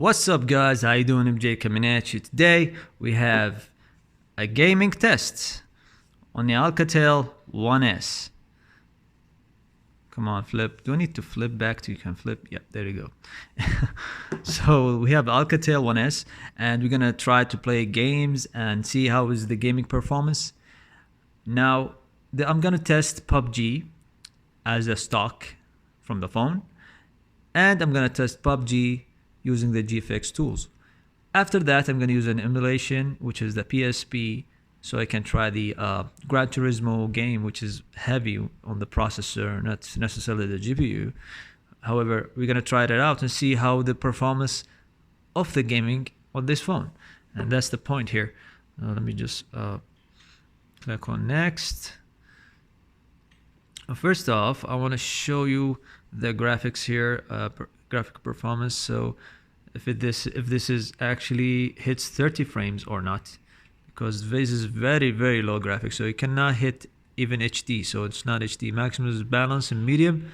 What's up, guys? How you doing? MJ coming at you. Today we have a gaming test on the Alcatel 1S. Come on, flip. Do I need to flip back to you can flip? Yep, there you go. So we have Alcatel 1S and we're gonna try to play games and see how is the gaming performance. Now I'm gonna test PUBG as a stock from the phone, and I'm gonna test PUBG using the GFX tools. After that, I'm gonna use an emulation, which is the PSP, so I can try the Gran Turismo game, which is heavy on the processor, not necessarily the GPU. However, we're gonna try that out and see how the performance of the gaming on this phone, and that's the point here. Let me just click on next. First off, I want to show you the graphics here, graphic performance. So if this is actually hits 30 frames or not, because this is very low graphics, so it cannot hit even HD. So it's not HD. Maximum is balance and medium.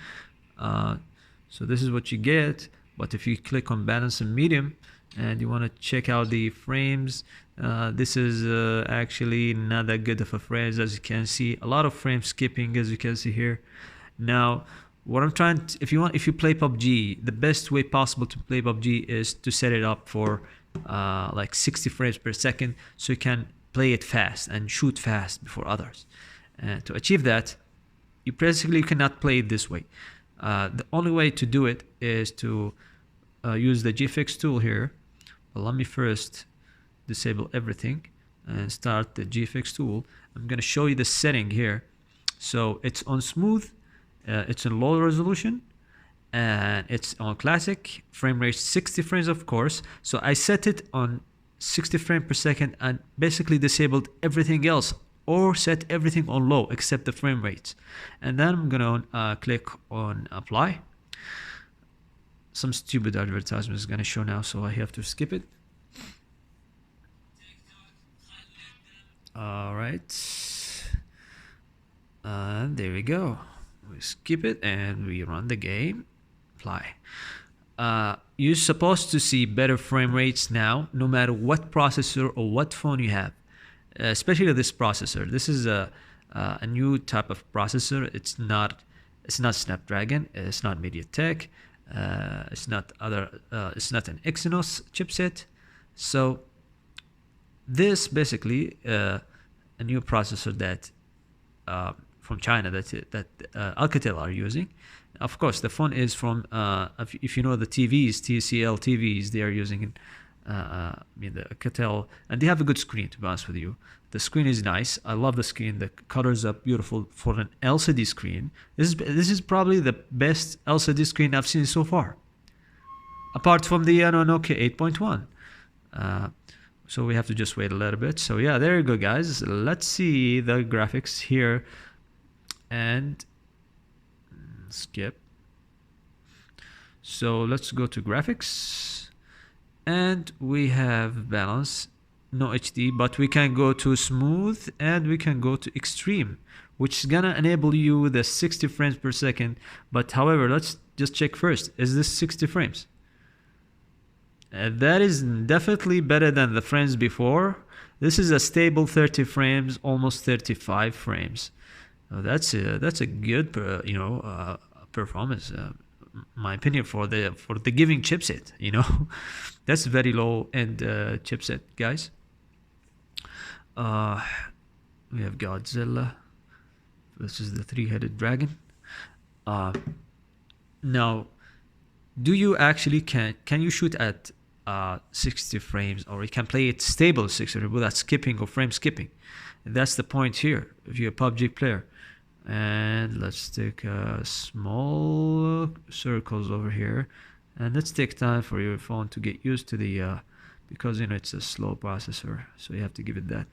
So this is what you get. But if you click on balance and medium and you want to check out the frames, this is actually not that good of a frames, as you can see. A lot of frame skipping, as you can see here. Now what I'm trying to, if you play PUBG, the best way possible to play PUBG is to set it up for like 60 frames per second, so you can play it fast and shoot fast before others. And to achieve that, you basically cannot play it this way. The only way to do it is to use the GFX tool here. But let me first disable everything and start the GFX tool. I'm going to show you the setting here. So it's on smooth, it's in low resolution, and it's on classic. Frame rate 60 frames, of course. So I set it on 60 frames per second and basically disabled everything else, or set everything on low except the frame rates. And then I'm gonna click on apply. Some stupid advertisement is gonna show now, so I have to skip it. All right, there we go. We skip it and we run the game. Apply. You're supposed to see better frame rates now, no matter what processor or what phone you have. Especially this processor. This is a new type of processor. It's not Snapdragon. It's not MediaTek. It's not an Exynos chipset. So this basically a new processor that from China that Alcatel are using. Of course, the phone is from if you know the TVs, TCL TVs, they are using the Alcatel, and they have a good screen, to be honest with you. The screen is nice. I love the screen. The colors are beautiful for an LCD screen. This is probably the best LCD screen I've seen so far, apart from the Nokia 8.1. So we have to just wait a little bit. So yeah, there you go, guys. Let's see the graphics here and skip. So let's go to graphics, and we have balance, no HD, but we can go to smooth and we can go to extreme, which is gonna enable you the 60 frames per second. But however, let's just check first, is this 60 frames? That is definitely better than the frames before. This is a stable 30 frames, almost 35 frames. That's a good performance, my opinion, for the giving chipset. That's very low end chipset, guys. We have Godzilla. This is the three-headed dragon. Now, do you actually can you shoot at 60 frames, or you can play it stable 60 frames without skipping or frame skipping? And that's the point here if you're a PUBG player. And let's take small circles over here, and let's take time for your phone to get used to the because it's a slow processor, so you have to give it that.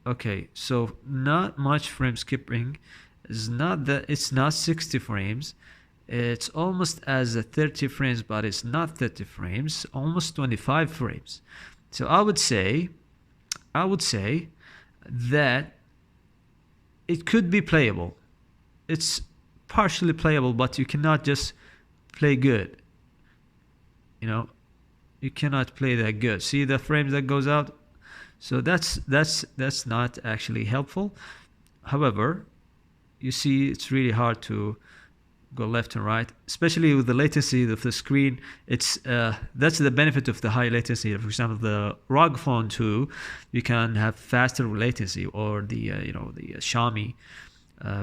Okay, so not much frame skipping. It's not 60 frames. It's almost as a 30 frames, but it's not 30 frames, almost 25 frames. So I would say that it could be playable. It's partially playable, but you cannot just play good. you know, you cannot play that good. See the frames that goes out? So that's not actually helpful. However, you see it's really hard to go left and right, especially with the latency of the screen. It's that's the benefit of the high latency. For example, the ROG Phone 2, you can have faster latency, or the the Xiaomi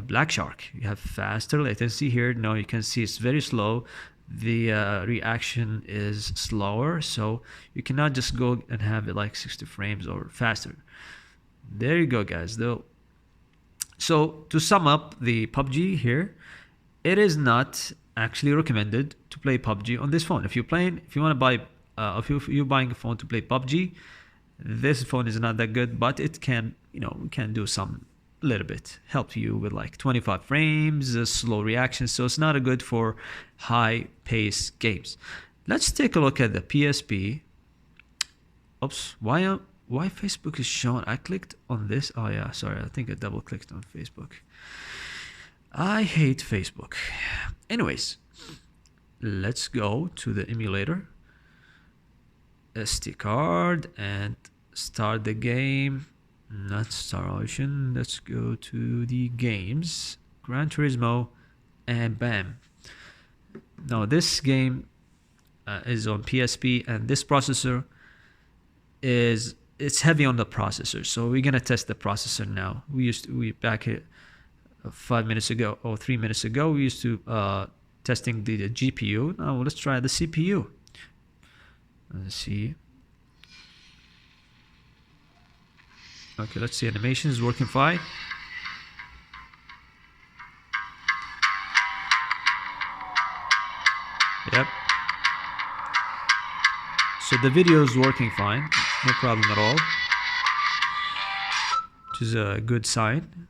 Black Shark. You have faster latency here. Now you can see it's very slow. The reaction is slower, so you cannot just go and have it like 60 frames or faster. There you go, guys. Though, so to sum up the PUBG here, it is not actually recommended to play PUBG on this phone. If you want to buy, if you're buying a phone to play PUBG, this phone is not that good, but it can, can do some little bit, help you with like 25 frames, slow reaction. So it's not a good for high pace games. Let's take a look at the PSP. Oops, why Facebook is shown? I clicked on this. Oh yeah, sorry, I think I double clicked on Facebook. I hate Facebook. Anyways, let's go to the emulator, SD card, and start the game. Not Star Ocean. Let's go to the games, Gran Turismo, and bam. Now this game is on PSP, and this processor it's heavy on the processor. So we're gonna test the processor now. We back here 5 minutes ago or 3 minutes ago, we used to testing the GPU. Now let's try the CPU. Let's see. Okay, let's see. Animation is working fine. Yep. So the video is working fine, no problem at all, which is a good sign.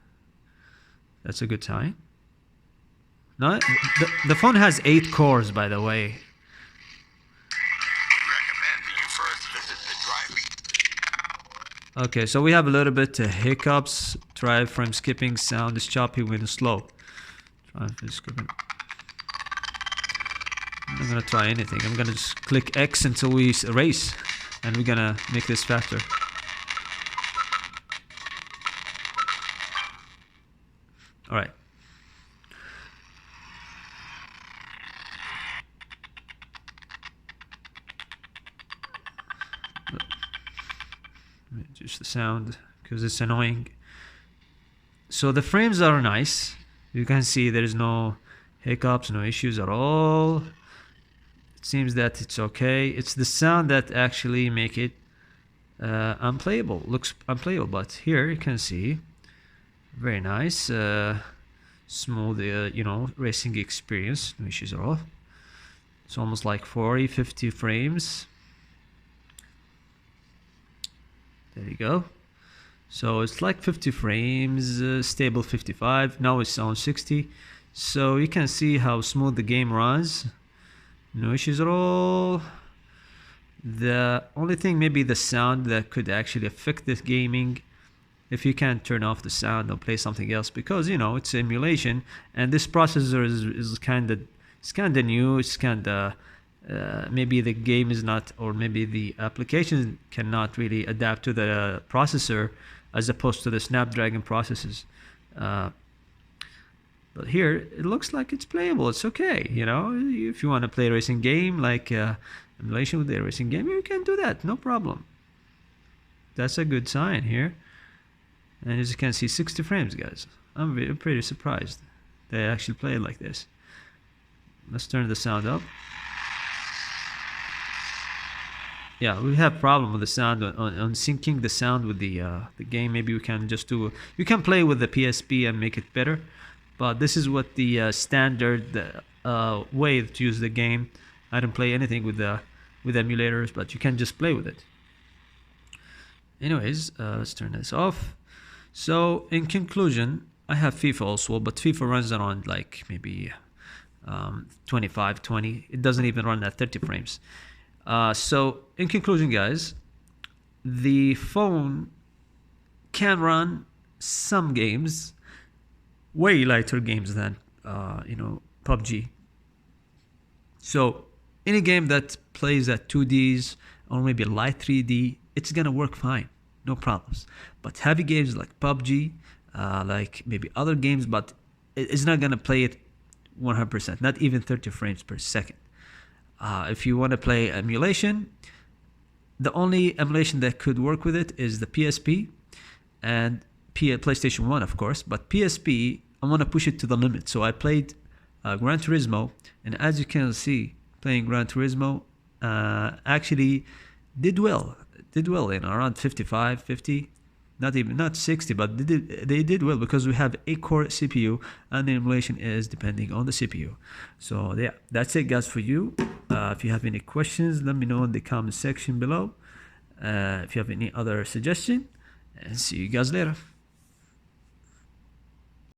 That's a good sign. No, the phone has 8 cores, by the way. Okay, so we have a little bit of hiccups. Try frame skipping, sound is choppy when it's slow. Try frame skipping. I'm not gonna try anything. I'm gonna just click X until we erase, and we're gonna make this faster. All right. Reduce the sound because it's annoying. So the frames are nice. You can see there is no hiccups, no issues at all. It seems that it's okay. It's the sound that actually make it unplayable. Looks unplayable, but here you can see very nice, smooth, racing experience. No issues at all. It's almost like 40-50 frames. There you go. So it's like 50 frames, stable 55. Now it's on 60. So you can see how smooth the game runs. No issues at all. The only thing, maybe the sound, that could actually affect this gaming. If you can't turn off the sound or play something else, because it's emulation, and this processor is kind of new. It's kind of maybe the game is not, or maybe the application cannot really adapt to the processor as opposed to the Snapdragon processors. But here it looks like it's playable. It's okay. If you want to play a racing game like emulation with the racing game, you can do that, no problem. That's a good sign here. And as you can see, 60 frames, guys. I'm pretty surprised they actually play it like this. Let's turn the sound up. Yeah, we have problem with the sound on syncing the sound with the game. Maybe we can just you can play with the PSP and make it better, but this is what the standard way to use the game. I don't play anything with emulators, but you can just play with it. Anyways, let's turn this off. So in conclusion, I have FIFA also, but FIFA runs around like maybe 25, 20. It doesn't even run at 30 frames. So in conclusion, guys, the phone can run some games, way lighter games than PUBG. So any game that plays at 2Ds or maybe light 3D, it's gonna work fine, no problems. But heavy games like PUBG, like maybe other games, but it's not gonna play it 100%, not even 30 frames per second. If you want to play emulation, the only emulation that could work with it is the PSP and PlayStation 1, of course. But PSP, I want to push it to the limit. So I played Gran Turismo, and as you can see, playing Gran Turismo actually did well in around 55, 50, not 60, but they did well because we have a core CPU and the emulation is depending on the CPU. So yeah, that's it guys for you. If you have any questions, let me know in the comment section below. If you have any other suggestion, and see you guys later.